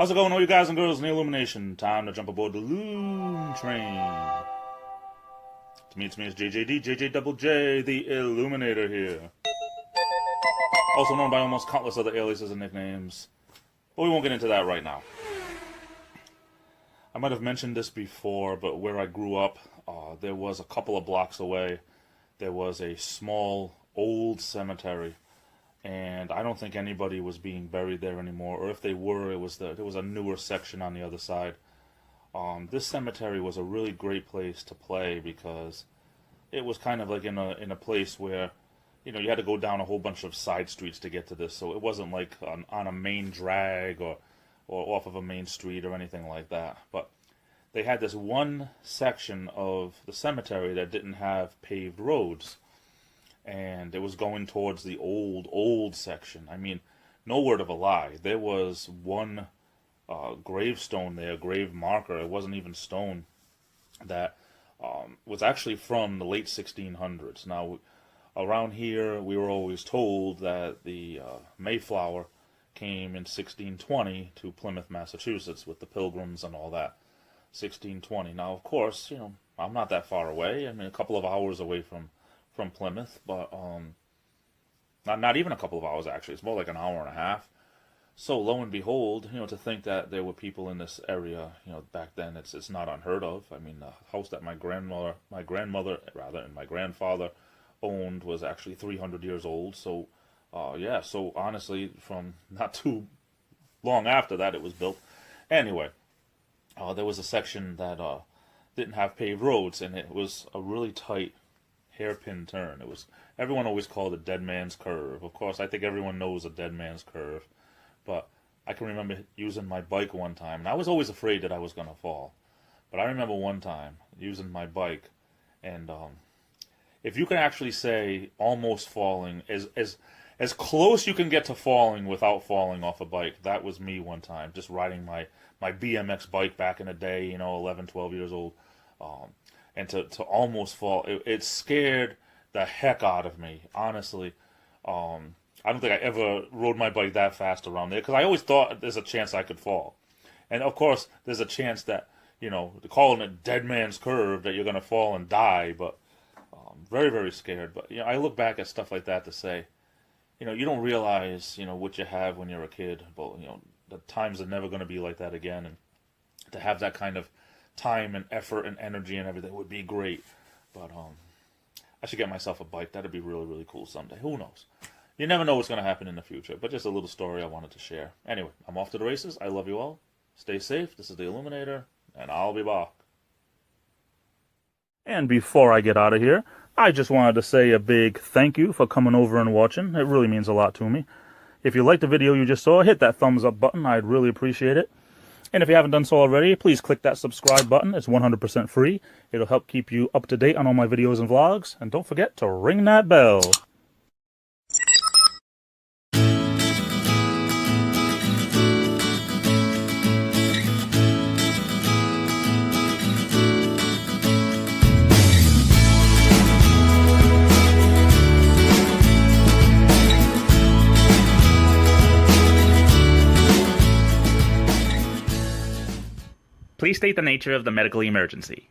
How's it going, all you guys and girls in the Illumination? Time to jump aboard the Loon Train. It's me, it's JJD, JJ the Illuminator here. Also known by almost countless other aliases and nicknames. But we won't get into that right now. I might have mentioned this before, but where I grew up, there was a couple of blocks away, there was a small, old cemetery. And I don't think anybody was being buried there anymore, or if they were, it was there was a newer section on the other side. This cemetery was a really great place to play because it was kind of like in a place where, you know, you had to go down a whole bunch of side streets to get to this, so it wasn't like on a main drag or off of a main street or anything like that. But they had this one section of the cemetery that didn't have paved roads. And it was going towards the old section. I mean, no word of a lie. There was one gravestone there, grave marker. It wasn't even stone. That was actually from the late 1600s. Now, around here, we were always told that the Mayflower came in 1620 to Plymouth, Massachusetts, with the Pilgrims and all that. 1620. Now, of course, you know, I'm not that far away. I mean, a couple of hours away from Plymouth, but not even a couple of hours, actually. It's more like an hour and a half. So lo and behold, you know, to think that there were people in this area, you know, back then, it's not unheard of. I mean, the house that my grandmother and my grandfather owned was actually 300 years old. So yeah, so honestly, from not too long after that it was built. Anyway, there was a section that didn't have paved roads, and it was a really tight hairpin turn. It was, everyone always called it Dead Man's Curve. Of course, I think everyone knows a Dead Man's Curve, but I can remember using my bike one time, and I was always afraid that I was going to fall. But I remember one time using my bike, and if you can actually say almost falling, as close you can get to falling without falling off a bike, that was me one time, just riding my BMX bike back in the day, you know, 11, 12 years old. And to almost fall, it scared the heck out of me, honestly. I don't think I ever rode my bike that fast around there, because I always thought there's a chance I could fall. And of course, there's a chance that, you know, calling it Dead Man's Curve, that you're going to fall and die, but very, very scared. But, you know, I look back at stuff like that to say, you know, you don't realize, you know, what you have when you're a kid, but, you know, the times are never going to be like that again, and to have that kind of time and effort and energy and everything would be great. But I should get myself a bike. That'd be really, really cool someday. Who knows? You never know what's going to happen in the future. But just a little story I wanted to share. Anyway, I'm off to the races. I love you all. Stay safe. This is the Illuminator, and I'll be back. And before I get out of here, I just wanted to say a big thank you for coming over and watching. It really means a lot to me. If you liked the video you just saw, hit that thumbs up button. I'd really appreciate it. And if you haven't done so already, please click that subscribe button. It's 100% free. It'll help keep you up to date on all my videos and vlogs. And don't forget to ring that bell. Please state the nature of the medical emergency.